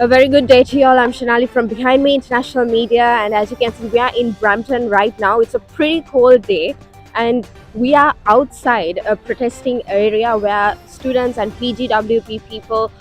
A very good day to you all. I'm Shanali from Behind Me International Media, and as you can see, we are in Brampton right now. It's a pretty cold day, and we are outside a protesting area where students and PGWP people,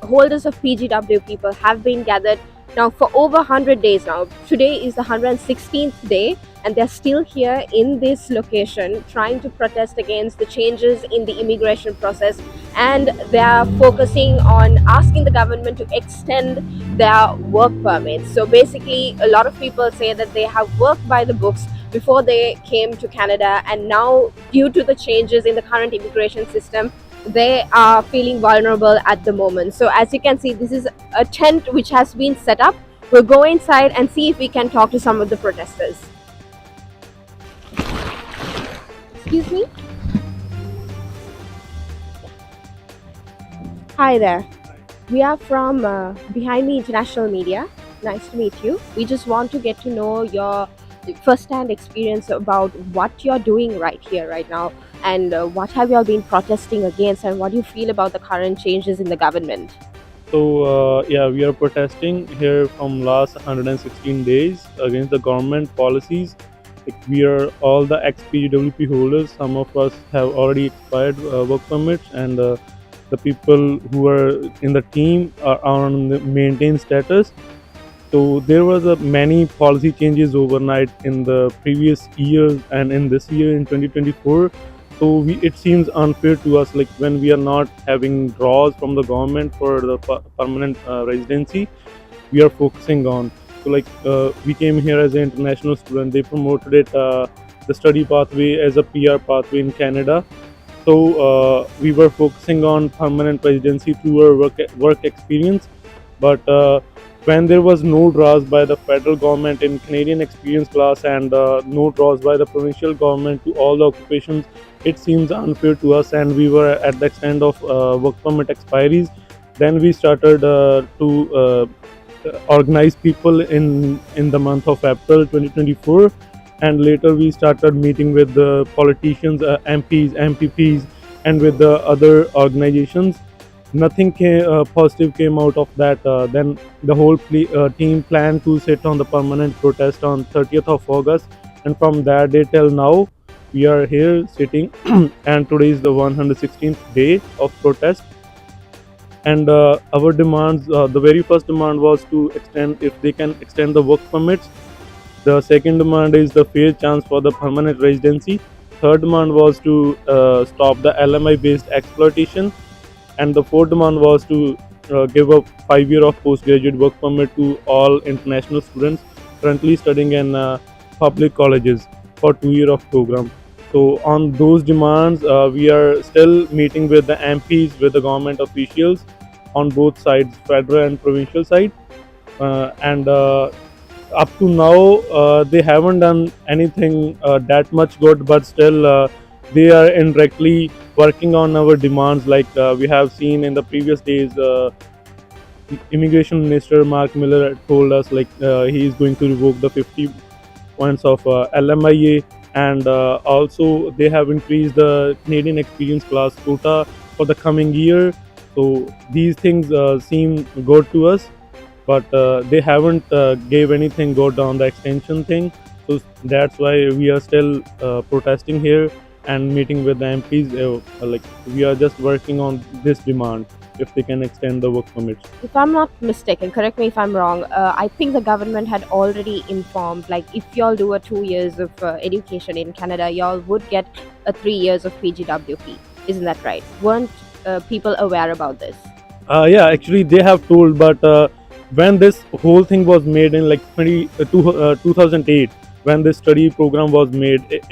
holders of PGW people, have been gathered now for over 100 days now. Today is the 116th day, and they're still here in this location trying to protest against the changes in the immigration process, and they are focusing on asking the government to extend their work permits. So basically, a lot of people say that they have worked by the books before they came to Canada, and now, due to the changes in the current immigration system, they are feeling vulnerable at the moment. So, as you can see, this is a tent which has been set up. We'll go inside and see if we can talk to some of the protesters. Excuse me? Hi there. We are from Behind Me International Media. Nice to meet you. We just want to get to know your first-hand experience about what you're doing right here, right now, and what have you all been protesting against, and what do you feel about the current changes in the government? So we are protesting here from last 116 days against the government policies. Like, we are all the ex-PGWP holders. Some of us have already expired work permits, and the people who are in the team are on the maintain status. So there was a many policy changes overnight in the previous years and in this year in 2024. So it seems unfair to us, like when we are not having draws from the government for the permanent residency, we are focusing on. So we came here as an international student. They promoted it the study pathway as a PR pathway in Canada. So we were focusing on permanent residency through our work experience, but when there was no draws by the federal government in Canadian experience class and no draws by the provincial government to all the occupations, it seems unfair to us, and we were at the extent of work permit expiries. Then we started to organize people in the month of April 2024, and later we started meeting with the politicians, MPs, MPPs, and with the other organizations. Nothing positive came out of that. Then the whole team planned to sit on the permanent protest on 30th of August, and from that day till now, we are here sitting, and today is the 116th day of protest. And our demands, the very first demand was to extend, if they can extend the work permits. The second demand is the fair chance for the permanent residency. Third demand was to stop the LMI based exploitation, and the fourth demand was to give a 5 year of postgraduate work permit to all international students currently studying in public colleges for 2 year of program. So on those demands, we are still meeting with the MPs, with the government officials on both sides, federal and provincial side, and up to now they haven't done anything that much good, but still they are indirectly working on our demands. We have seen in the previous days, immigration minister Mark Miller told us, he is going to revoke the 50 points of LMIA, and also they have increased the Canadian experience class quota for the coming year. So these things seem good to us, but they haven't gave anything good on the extension thing. So that's why we are still protesting here and meeting with the MPs. We are just working on this demand, if they can extend the work permits. If I'm not mistaken, correct me if I'm wrong, I think the government had already informed, like, if y'all do a 2 years of education in Canada, y'all would get a 3 years of PGWP. Isn't that right? Weren't people aware about this? Yeah, actually they have told, but when this whole thing was made in 2008, when this study program was made,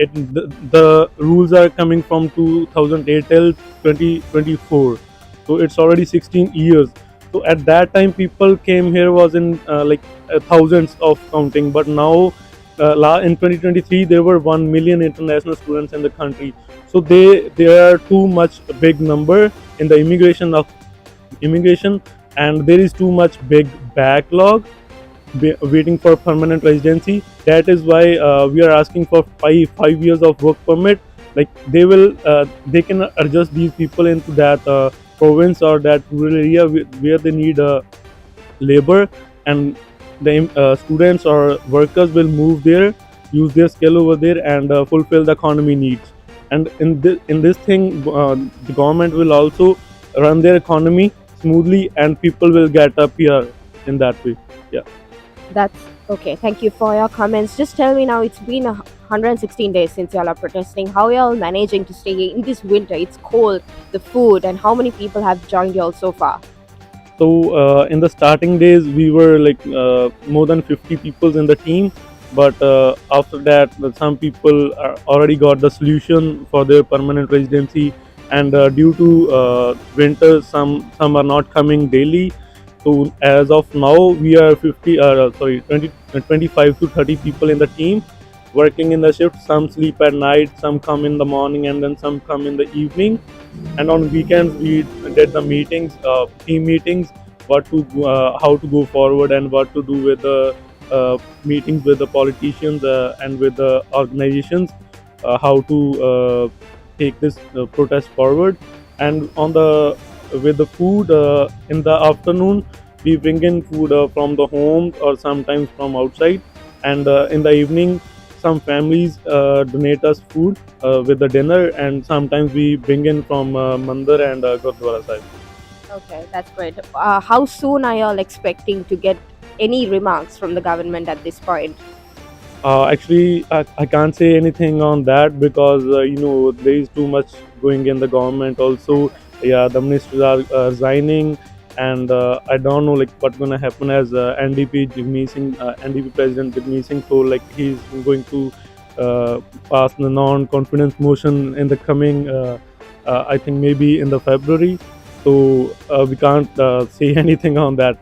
the rules are coming from 2008 till 2024. So it's already 16 years. So at that time, people came here was in thousands of counting, but now in 2023 there were 1 million international students in the country. So there are too much big number in the immigration, and there is too much big backlog waiting for permanent residency. That is why we are asking for 5 years of work permit. Like they can adjust these people into that province or that rural area where they need labor, and the students or workers will move there, use their skill over there, and fulfill the economy needs. And in this thing, the government will also run their economy smoothly, and people will get up here in that way. Yeah. That's okay. Thank you for your comments. Just tell me now, it's been 116 days since y'all are protesting. How y'all managing to stay in this winter? It's cold, the food, and how many people have joined y'all so far? So in the starting days, we were like more than 50 people in the team. But after that, some people already got the solution for their permanent residency. And due to winter, some are not coming daily. So as of now, we are 50, 20, 25 to 30 people in the team working in the shift. Some sleep at night, some come in the morning, and then some come in the evening. And on weekends we did the meetings, team meetings, what to how to go forward, and what to do with the meetings with the politicians and with the organizations, how to take this protest forward. And on the with the food, in the afternoon we bring in food from the home or sometimes from outside. And in the evening, some families donate us food with the dinner, and sometimes we bring in from Mandir and Gurdwara side. Okay, that's great. How soon are y'all expecting to get any remarks from the government at this point? Actually, I can't say anything on that because there is too much going in the government. Also, yeah, the ministers are resigning, and I don't know like what's gonna happen as NDP President Jagmeet Singh told like he's going to pass the non-confidence motion in the coming, I think maybe in the February. So we can't say anything on that.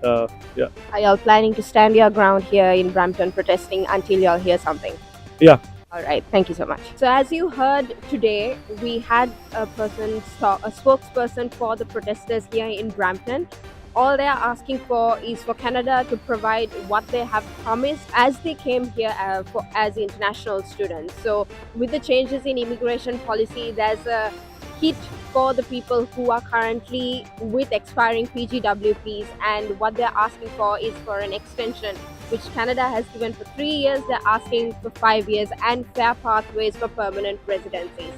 Yeah, Are y'all planning to stand your ground here in Brampton protesting until y'all hear something? yeah. All right, thank you so much. So, as you heard today, we had a spokesperson for the protesters here in Brampton. All they are asking for is for Canada to provide what they have promised as they came here as international students. So, with the changes in immigration policy, there's a hit for the people who are currently with expiring PGWPs, and what they're asking for is for an extension, which Canada has given for 3 years. They're asking for 5 years and fair pathways for permanent residencies.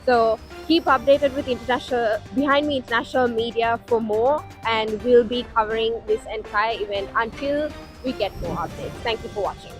So keep updated with international behind me international media for more, and we'll be covering this entire event until we get more updates. Thank you for watching.